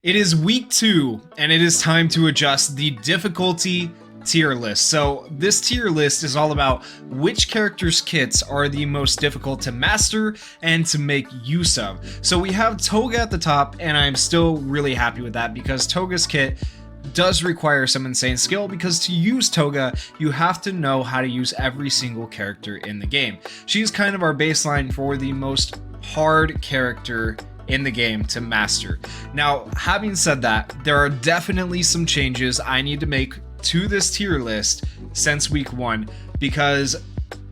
It is week 2, and it is time to adjust the difficulty tier list. So this tier list is all about which characters' kits are the most difficult to master and to make use of. So we have Toga at the top, and I'm still really happy with that because Toga's kit does require some insane skill, because to use Toga, you have to know how to use every single character in the game. She's kind of our baseline for the most hard character in the game to master. Now, having said that, there are definitely some changes I need to make to this tier list since week 1, because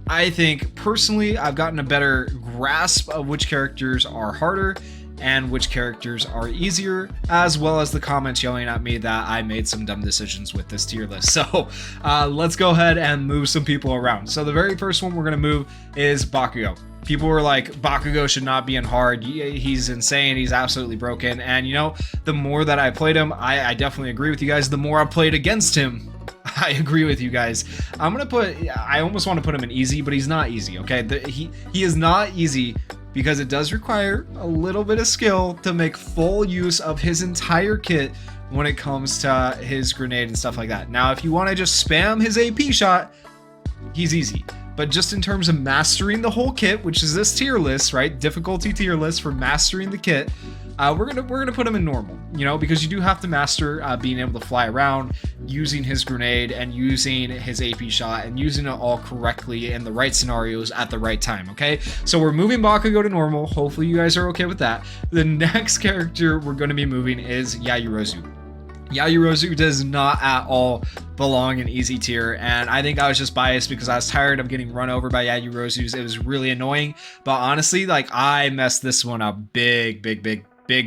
I think personally I've gotten a better grasp of which characters are harder and which characters are easier, as well as the comments yelling at me that I made some dumb decisions with this tier list. So let's go ahead and move some people around. So the very first one we're going to move is Bakugou. People were like, Bakugou should not be in hard. He's insane. He's absolutely broken. And you know, the more that I played him, I definitely agree with you guys. The more I played against him, I agree with you guys. I almost want to put him in easy, but he's not easy, okay? He is not easy because it does require a little bit of skill to make full use of his entire kit when it comes to his grenade and stuff like that. Now, if you want to just spam his AP shot, he's easy. But just in terms of mastering the whole kit, which is this tier list, right? Difficulty tier list for mastering the kit. We're gonna put him in normal, you know, because you do have to master being able to fly around, using his grenade and using his AP shot and using it all correctly in the right scenarios at the right time. Okay, so we're moving Bakugou to normal. Hopefully you guys are okay with that. The next character we're going to be moving is Yayirozu. Yayirozu does not at all belong in easy tier, and I think I was just biased because I was tired of getting run over by Yayirozu's. It was really annoying, but honestly, like, I messed this one up big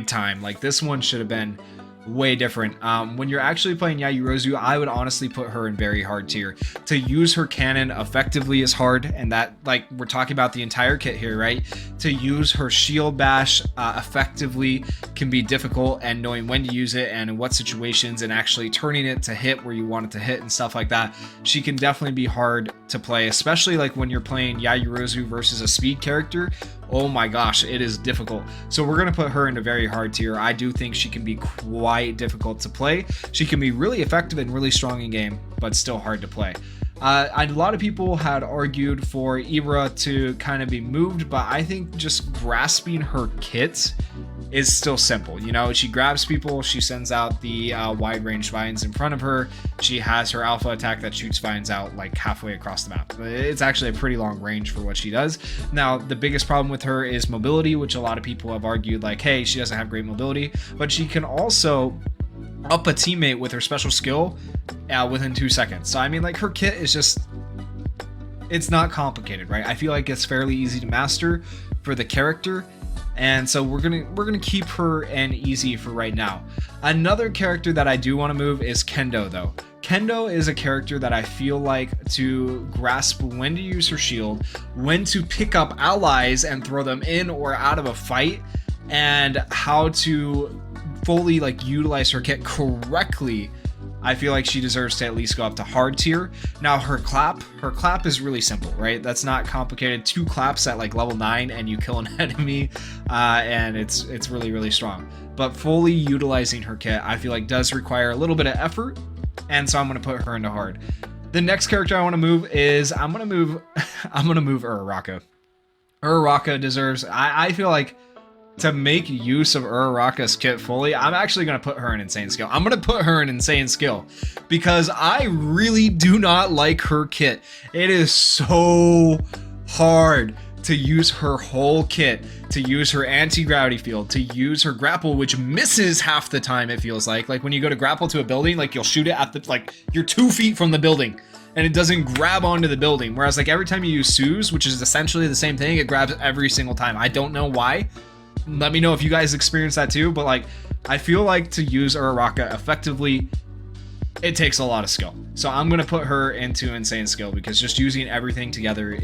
time. Like, this one should have been way different. When you're actually playing Yayirozu, I would honestly put her in very hard tier. To use her cannon effectively is hard, and that, like, we're talking about the entire kit here, right? To use her shield bash effectively can be difficult, and knowing when to use it and in what situations and actually turning it to hit where you want it to hit and stuff like that, she can definitely be hard to play, especially like when you're playing Yayirozu versus a speed character. Oh my gosh, it is difficult. So we're going to put her into very hard tier. I do think she can be quite difficult to play. She can be really effective and really strong in game, but still hard to play. A lot of people had argued for Ibara to kind of be moved, but I think just grasping her kit is still simple. You know, she grabs people, she sends out the wide range vines in front of her. She has her alpha attack that shoots vines out like halfway across the map. It's actually a pretty long range for what she does. Now, the biggest problem with her is mobility, which a lot of people have argued like, hey, she doesn't have great mobility, but she can also up a teammate with her special skill within 2 seconds. So I mean, like, her kit is just, it's not complicated, right? I feel like it's fairly easy to master for the character, and so we're gonna keep her in easy for right now. Another character that I do want to move is Kendo, though. Kendo is a character that I feel like to grasp when to use her shield, when to pick up allies and throw them in or out of a fight, and how to fully like utilize her kit correctly. I feel like she deserves to at least go up to hard tier. Now, her clap is really simple, right? That's not complicated. 2 claps at like level 9 and you kill an enemy, and it's really strong. But fully utilizing her kit, I feel like does require a little bit of effort, and so I'm going to put her into hard. The next character I want to move is I'm going to move Uraraka. Uraraka deserves, I feel like, to make use of Uraraka's kit fully, I'm actually going to put her in insane skill. I'm going to put her in insane skill because I really do not like her kit. It is so hard to use her whole kit, to use her anti-gravity field, to use her grapple, which misses half the time, it feels like. Like, when you go to grapple to a building, like, you'll shoot it at the, like, you're 2 feet from the building and it doesn't grab onto the building. Whereas, like, every time you use Suze, which is essentially the same thing, it grabs every single time. I don't know why. Let me know if you guys experience that too, but like, I feel like to use Uraraka effectively, it takes a lot of skill. So I'm going to put her into insane skill because just using everything together,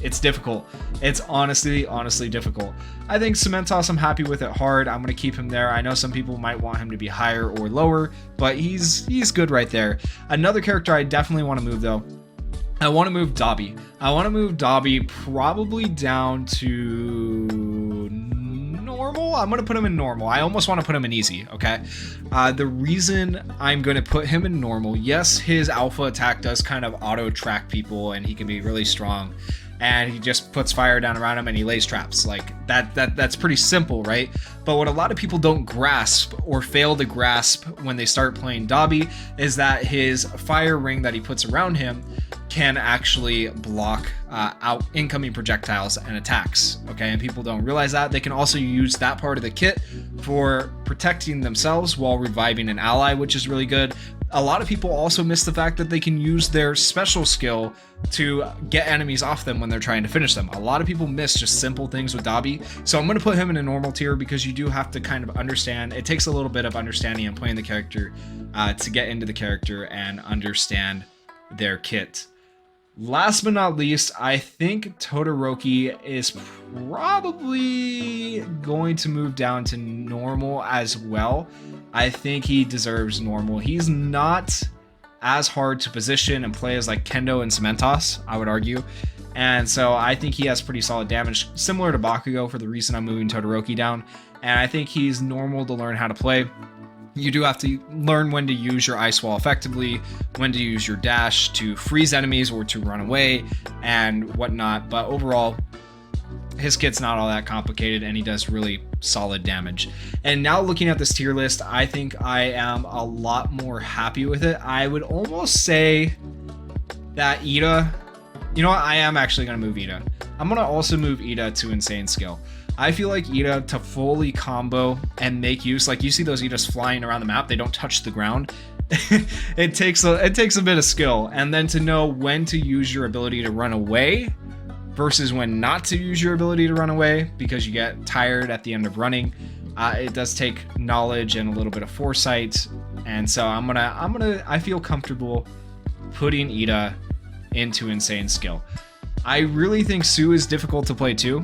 it's difficult. It's honestly difficult. I think Cementos, I'm happy with it hard. I'm going to keep him there. I know some people might want him to be higher or lower, but he's good right there. Another character I definitely want to move, though, I want to move Dobby. I want to move Dobby probably down to normal. I'm going to put him in normal. I almost want to put him in easy, okay? The reason I'm going to put him in normal, yes, his alpha attack does kind of auto-track people, and he can be really strong. And he just puts fire down around him and he lays traps. Like, that's pretty simple, right? But what a lot of people don't grasp or fail to grasp when they start playing Dobby is that his fire ring that he puts around him can actually block out incoming projectiles and attacks, okay? And people don't realize that. They can also use that part of the kit for protecting themselves while reviving an ally, which is really good. A lot of people also miss the fact that they can use their special skill to get enemies off them when they're trying to finish them. A lot of people miss just simple things with Dobby. So I'm going to put him in a normal tier because you do have to kind of understand. It takes a little bit of understanding and playing the character to get into the character and understand their kit. Last but not least, I think Todoroki is probably going to move down to normal as well. I think he deserves normal. He's not as hard to position and play as like Kendo and Cementos, I would argue. And so I think he has pretty solid damage, similar to Bakugou, for the reason I'm moving Todoroki down. And I think he's normal to learn how to play. You do have to learn when to use your ice wall effectively, when to use your dash to freeze enemies or to run away and whatnot. But overall, his kit's not all that complicated and he does really solid damage. And now looking at this tier list, I think I am a lot more happy with it. I would almost say that Ida, you know what, I am actually going to move Ida. I'm going to also move Ida to insane skill. I feel like Ida, to fully combo and make use, like you see those Idas flying around the map, they don't touch the ground. it takes a bit of skill, and then to know when to use your ability to run away versus when not to use your ability to run away because you get tired at the end of running. It does take knowledge and a little bit of foresight, and so I feel comfortable putting Ida into insane skill. I really think Sue is difficult to play too.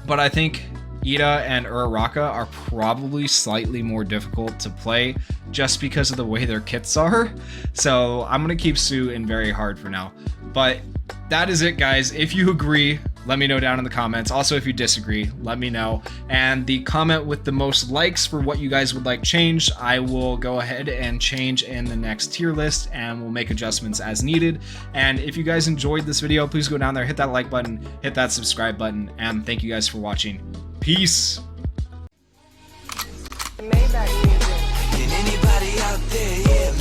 But I think Ida and Uraraka are probably slightly more difficult to play just because of the way their kits are. So I'm going to keep Sue in very hard for now. But that is it, guys. If you agree, let me know down in the comments. Also, if you disagree, let me know. And the comment with the most likes for what you guys would like changed, I will go ahead and change in the next tier list and we'll make adjustments as needed. And if you guys enjoyed this video, please go down there, hit that like button, hit that subscribe button, and thank you guys for watching. Peace. Can anybody out there, yeah.